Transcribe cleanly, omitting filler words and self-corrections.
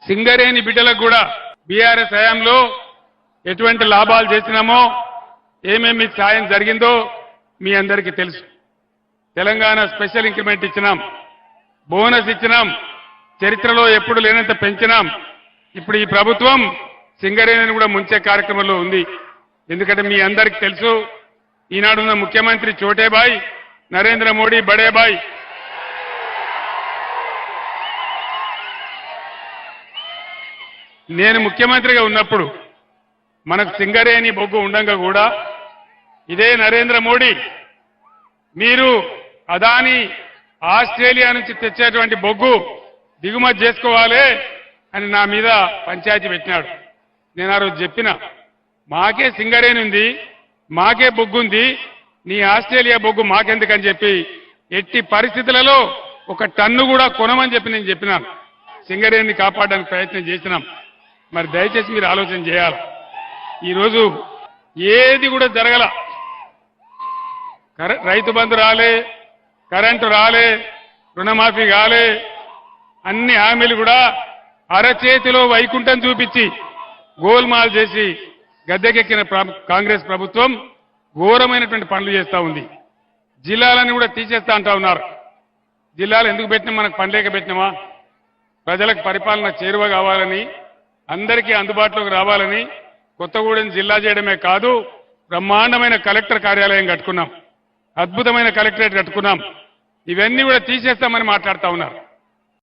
సింగరేణి బిడ్డలకు కూడా బీఆర్ఎస్ హయాంలో ఎటువంటి లాభాలు చేసినామో ఏమేమి సాయం జరిగిందో మీ అందరికీ తెలుసు. తెలంగాణ స్పెషల్ ఇంక్రిమెంట్ ఇచ్చినాం, బోనస్ ఇచ్చినాం, చరిత్రలో ఎప్పుడు లేనంత పెంచినాం. ఇప్పుడు ఈ ప్రభుత్వం సింగరేణిని కూడా ముంచే కార్యక్రమంలో ఉంది. ఎందుకంటే మీ అందరికీ తెలుసు, ఈనాడున్న ముఖ్యమంత్రి చోటేబాయ్ నరేంద్ర మోడీ బడేబాయ్ నేను ముఖ్యమంత్రిగా ఉన్నప్పుడు మనకు సింగరేణి బొగ్గు ఉండంగా కూడా ఇదే నరేంద్ర మోడీ మీరు అదాని ఆస్ట్రేలియా నుంచి తెచ్చేటువంటి బొగ్గు దిగుమతి చేసుకోవాలి అని నా మీద పంచాయతీ పెట్టినాడు. నేను ఆ రోజు చెప్పిన, మాకే సింగరేణి ఉంది, మాకే బొగ్గు ఉంది, నీ ఆస్ట్రేలియా బొగ్గు మాకెందుకని చెప్పి ఎట్టి పరిస్థితులలో ఒక టన్ను కూడా కొనమని చెప్పి నేను చెప్పినాను. సింగరేణిని కాపాడడానికి ప్రయత్నం చేసినాం. మరి దయచేసి మీరు ఆలోచన చేయాలి. ఈరోజు ఏది కూడా జరగల. రైతు బంధు రాలే, కరెంటు రాలే, రుణమాఫీ కాలే, అన్ని హామీలు కూడా అరచేతిలో వైకుంఠం చూపించి గోల్మాల్ చేసి గద్దెకెక్కిన కాంగ్రెస్ ప్రభుత్వం ఘోరమైనటువంటి పనులు చేస్తా ఉంది. జిల్లాలను కూడా తీసేస్తా అంటా ఉన్నారు. జిల్లాలు ఎందుకు పెట్టినా, మనకు పనిలేక పెట్టినామా? ప్రజలకు పరిపాలన చేరువ కావాలని, అందరికీ అందుబాటులోకి రావాలని కొత్తగూడెం జిల్లా చేయడమే కాదు, బ్రహ్మాండమైన కలెక్టర్ కార్యాలయం కట్టుకున్నాం, అద్భుతమైన కలెక్టరేట్ కట్టుకున్నాం. ఇవన్నీ కూడా తీసేస్తామని మాట్లాడుతా ఉన్నారు.